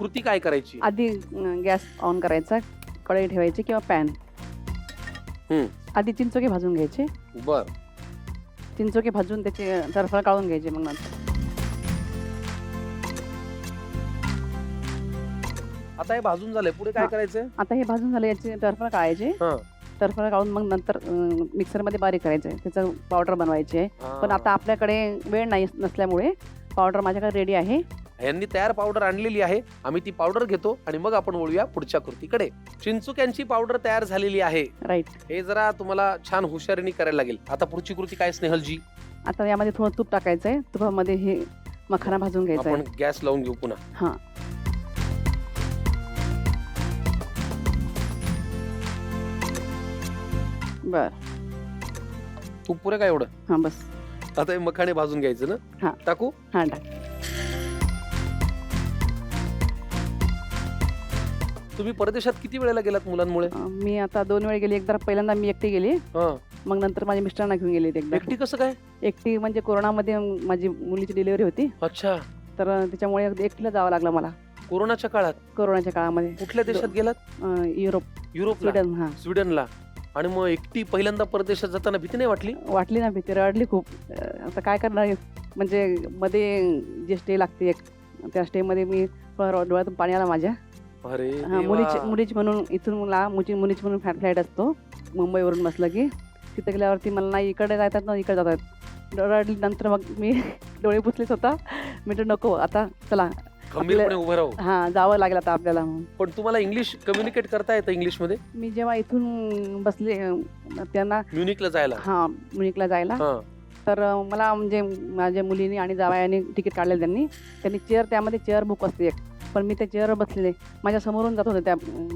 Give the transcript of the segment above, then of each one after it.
कृती काय करायची? आधी गॅस ऑन करायचा, कढई ठेवायची किंवा पॅन. आधी चिंचोके भाजून घ्यायचे. बर. चिंचोके भाजून त्याचे टरफळ काढून घ्यायचे. मग नंतर आता हे भाजून झालंय, पुढे काय करायचंय? आता हे भाजून झाले, याचे टरफळ काढायचे. टरफळ काढून मग नंतर मिक्सरमध्ये बारीक करायचे, त्याचं पावडर बनवायची आहे. पण आता आपल्याकडे वेळ नाही नसल्यामुळे पावडर माझ्याकडे रेडी आहे. यांनी तयार पावडर आणलेली आहे. आम्ही ती पावडर घेतो आणि मग आपण वळूया पुढच्या कृतीकडे. चिंचुक्यांची पावडर तयार झालेली आहे. राईट. हे जरा तुम्हाला छान हुशारीने करायला लागेल. आता पुढची कृती काय स्नेहलजी? आता यामध्ये थोडं तूप टाकायचंय. तुपामध्ये हे मखाना भाजून घ्यायचा. आपण गॅस लावून घेऊ पुन्हा. हा. बर. तूप पुरे काय एवढं? हा बस. आता हे मखाणे भाजून घ्यायचं ना? हा. टाकू? हा टाक. तुम्ही परदेशात किती वेळेला गेलात मुलांमुळे? मी आता 2 वेळ गेली. एकदा पहिल्यांदा मी एकटी गेली, मग नंतर माझ्या मिस्टरांना घेऊन गेले. एकदा एकटी कसं काय? एकटी म्हणजे कोरोनामध्ये माझी मुलीची डिलिव्हरी होती. अच्छा. तर त्याच्यामुळे एकटीला जावं लागलं मला कोरोनाच्या काळात. कोरोनाच्या काळामध्ये. कुठल्या देशात गेलात? Europe, Sweden. हा, स्वीडनला. आणि मग एकटी पहिल्यांदा परदेशात जाताना भीती नाही वाटली? वाटली ना भीती, रडली खूप. आता काय करणार, म्हणजे मध्ये जे स्टे लागते त्या स्टे मध्ये मी डोळ्यातून पाणी आला माझ्या. अरे मुलीची म्हणून इथून मुलीची म्हणून फ्लाईट असतो मुंबईवरून बसलं की, तिथे गेल्यावरती मला नाही इकडे जातात ना इकडे जातात. रडली. नंतर मग मी डोळे पुसलेच होता. मी तर नको, आता चला खंबीरपणे उभं राहू. हा, जावं लागेल आता आपल्याला. पण तुम्हाला इंग्लिश कम्युनिकेट करता येतं इंग्लिश मध्ये? मी जेव्हा इथून बसले त्यांना म्युनिकला जायला. हा, म्युनिकला जायला. तर मला म्हणजे माझ्या मुलीने आणि जावयाने तिकीट काढलेलं. त्यांनी चेअर, त्यामध्ये चेअर बुक असते एक. पण मी त्या चेअरवर बसलेले, माझ्या समोरून जात होत्या त्या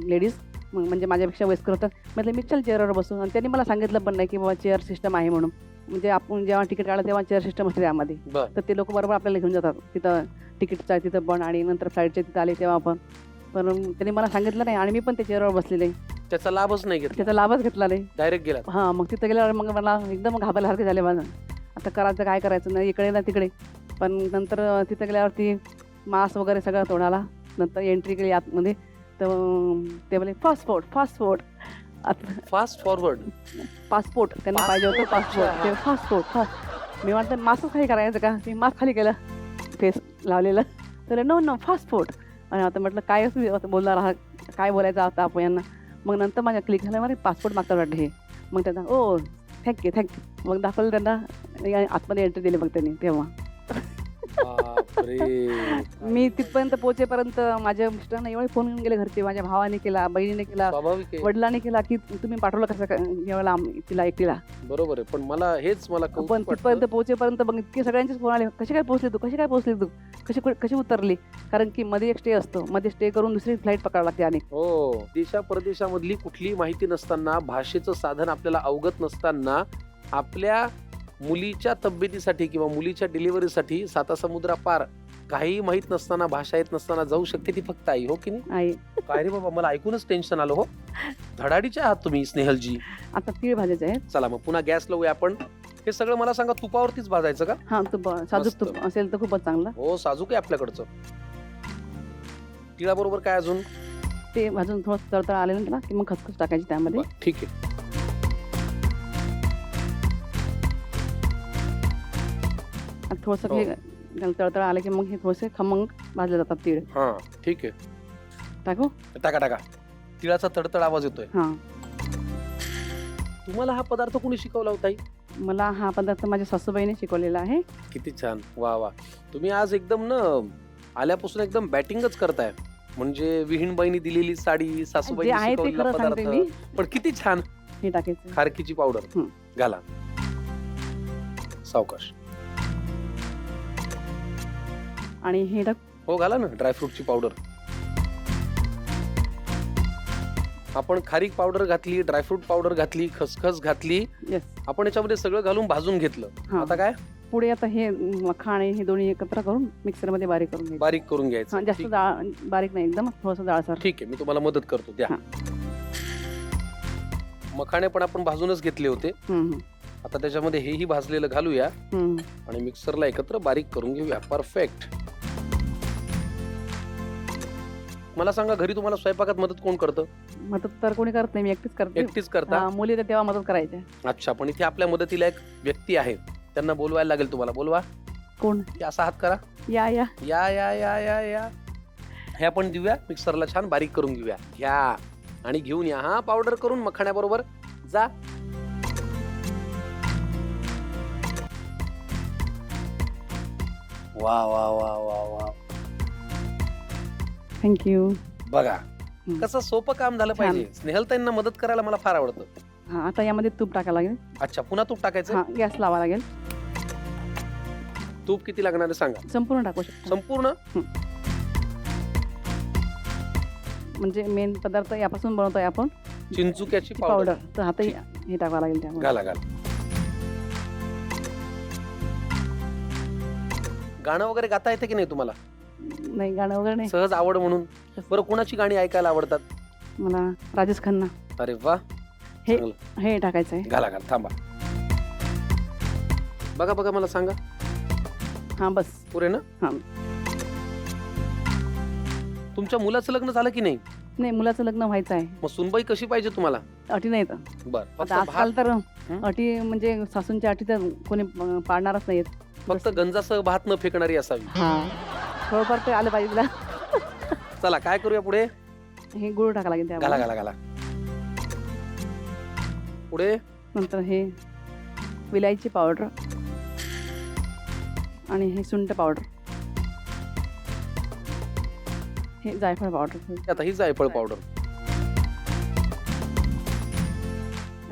लेडीज, म्हणजे माझ्यापेक्षा वयस्कर होतं. म्हटलं मी चल चेअरवर बसून. आणि त्यांनी मला सांगितलं पण नाही की बाबा चेअर सिस्टम आहे म्हणून. म्हणजे आपण जेव्हा तिकीट काढलं तेव्हा चेअर सिस्टम असते त्यामध्ये. तर ते लोक बरोबर आपल्याला घेऊन जातात तिथं तिकीटचा तिथं पण. आणि नंतर फ्लाईटच्या तिथं आले तेव्हा पण त्यांनी मला सांगितलं नाही आणि मी पण त्या चेअरवर बसलेले. त्याचा लाभच नाही घेतला? त्याचा लाभच घेतला नाही. डायरेक्ट गेला? हा. मग तिथं गेल्यावर मग मला एकदम घाबरल्यासारखे झाले. माझं आता करायचं काय करायचं, नाही इकडे ना तिकडे. पण नंतर तिथं गेल्यावरती मास्क वगैरे सगळं तोंडाला. नंतर एंट्री केली आतमध्ये, तर ते बोले फास्ट फॉरवर्ड. पासपोर्ट त्यांना पाहिजे होतं. पासपोर्ट, ते फास्ट. मी म्हणतो मास्क खाली करायचं का? मी मास्क खाली केलं, फेस लावलेलं. तर नो फास्ट. आणि आता म्हटलं काय बोलणार आहात, काय बोलायचं आता आपण यांना. मग नंतर माझ्या क्लिक झालं, मला पासपोर्ट मागतात वाटतं हे. मग त्यांना ओ थँक्यू. मग दाखवलं त्यांना, आतमध्ये एंट्री दिली मग त्यांनी. तेव्हा मी तिथपर्यंत पोहोचेपर्यंत माझ्या मिस्टरांना एवढे फोन येऊन गेले घरचे. माझ्या भावाने केला, बहिणीने केला, वडिलांनी केला की तुम्ही पाठवलं कसं एवढा तिला एकटीला. बरोबर आहे. पण मला पण तिथपर्यंत पोहोचेपर्यंत मग इतके सगळ्यांचेच फोन आले, कशी काय पोहोचली तू, कशी उतरली. कारण की मध्ये एक स्टे असतो, मध्ये स्टे करून दुसरी फ्लाईट पकडावी लागते. आणि हो, देशा परदेशामधली कुठलीही माहिती नसताना, भाषेचं साधन आपल्याला अवगत नसताना, आपल्या मुलीच्या तब्येतीसाठी किंवा मुलीच्या डिलिव्हरीसाठी सातासमुद्रापार काही माहित नसताना, भाषा येत नसताना जाऊ शकते ती फक्त आई. हो की नाही? काय रे बाबा, मला ऐकूनच टेन्शन आलं. हो, धडाडीच्या आहात तुम्ही स्नेहलजी. आता तीळ भाजायचे आहेत. चला मग पुन्हा गॅस लावूया आपण. हे सगळं मला सांगा, तुपावरतीच भाजायचं का? हा, तूप, साजूक तूप असेल तर खूपच चांगलं. हो, साजूक आहे आपल्याकडचं. तिळाबरोबर काय अजून? ते भाजून थोडं तळतळ आले ना की मग खसखस टाकायची त्यामध्ये. ठीक आहे. थोडस तळतळ आलं की मग हे थोडेसे खमंग भाजले जातात तीळ. हा, ठीक आहे. टाकू? टाका. तिळाचा तडतड आवाज येतोय. हा. तुम्हाला हा पदार्थ कोणी शिकवला होता? मला हा पदार्थ माझ्या सासूबाईने शिकवलेला आहे. किती छान. वा. तुम्ही आज एकदम ना आल्यापासून एकदम बॅटिंगच करताय. म्हणजे विहीणबाईनी दिलेली साडी, सासूबाईंनी शिकवलेला पदार्थ. पण किती छान. हे टाकायचं. खारकीची पावडर घाला. सावकाश. आणि हे टाक. हो, घाला ना ड्रायफ्रूटची पावडर. आपण खारीक पावडर घातली, ड्रायफ्रूट पावडर घातली, खसखस घातली. आपण याच्यामध्ये सगळं घालून भाजून घेतलं. आता काय पुढे? आता हे मखाणे हे दोन्ही एकत्र करून मिक्सर मध्ये बारीक करून घ्यायचं. जास्त बारीक नाही, एकदम थोडंसं जाडसर. ठीक आहे, मी तुम्हाला मदत करतो. द्या. मखाणे पण आपण भाजूनच घेतले होते. आता त्याच्यामध्ये हेही भाजलेलं घालूया आणि मिक्सरला एकत्र बारीक करून घेऊया. परफेक्ट. मला सांगा, घरी तुम्हाला स्वयंपाकात मदत कोण करतं? मदत तर कोणी करत नाही, मी एकटीच करते. एकटीच करता? मुली तर तेव्हा मदत करायच्या. अच्छा, पण इथे आपल्या मदतीला एक व्यक्ती आहे, त्यांना बोलवायला लागेल तुम्हाला. बोलवा. कोण? की असा हात करा. या या या या या या या हे आपण देऊया, मिक्सरला छान बारीक करून घेऊया. घ्या आणि घेऊन या. हा, पावडर करून मखाण्याबरोबर जा. वा वा वा वा वा, थँक्यू. बघा हं. कसं सोपं काम झालं छान. पाहिजे. स्नेहलताईंना मदत करायला मला फार आवडतं. हा, आता यामध्ये तूप टाकायला लागेल. अच्छा, पुन्हा तूप टाकायचं. हा, गॅस लावा लागेल. तूप किती लागणार आहे सांगा. संपूर्ण टाकू शकतो. संपूर्ण. म्हणजे मेन पदार्थ यापासून बनवतोय आपण, चिंचुक्याची पावडर. पावडर. तर आता हे टाकावं लागेल त्यामध्ये. घाला घाला. गाणं वगैरे गाता येते की नाही तुम्हाला? नाही, गाणं वगैरे नाही. सहज आवड म्हणून. बरं, कोणाची गाणी ऐकायला आवडतात? मला राजेश खन्ना. अरे वा, हे चांगलं. हे टाकायचं आहे. घाला घाला, थांबा. बघा बघा, मला सांगा. हा, बस. पुरे ना? हा. तुमच्या मुलाचं लग्न झालं की नाही? नाही, मुलाचं लग्न व्हायचं आहे. मग सुनबाई कशी पाहिजे तुम्हाला? अटी नाही तर. बर, फक्त आता आजकाल भात, तर अटी म्हणजे सासूंच्या अटी तर कोणी पाळणारच नाहीत. फक्त गंजासह भात न फेकणारी असावी. हा, थोडंफार ते आलं पाहिजे तिला. चला, काय करूया पुढे? हे गुळ टाका लागेल घाला त्यामध्ये. घाला घाला. पुढे नंतर हे विलायची पावडर आणि हे सुंठ पावडर, हे जायफळ पावडर. आता ही जायफळ पावडर.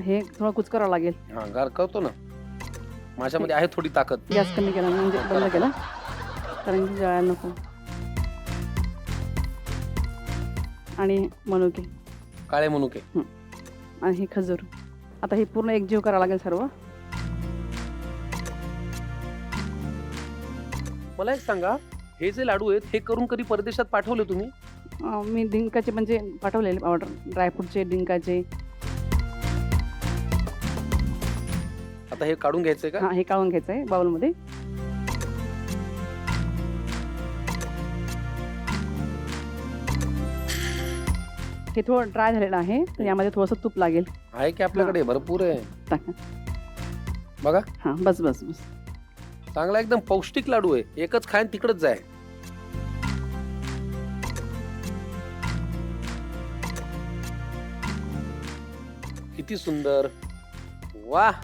हे थोडं कुचकरावं लागेल. हा, गार करतो ना. माझ्यामध्ये आहे थोडी ताकद. गॅस कमी केला म्हणजे बंद केला, कारण की जळायला नको. आणि मनुके, काळे मनुके. आणि हे खजूर. आता हे पूर्ण एकजीव करावं लागेल सर्व. मला एक सांगा, हे जे लाडू आहेत हे करून कधी परदेशात पाठवले तुम्ही? मी डिंकाचे म्हणजे पाठवलेले पावडर, ड्रायफ्रूटचे, डिंकाचे. आता हे काढून घ्यायचंय का? हा, हे काढून घ्यायचं आहे बाउलमध्ये. हे थोडं ड्राय झालेलं आहे, तर यामध्ये थोडंसं तूप लागेल. आहे की आपल्याकडे? भरपूर आहे. टाका. बघा, हा, बस बस बस. चांगला एकदम पौष्टिक लाडू आहे. एकच खाय तिकडच जाय. किती सुंदर. वाह.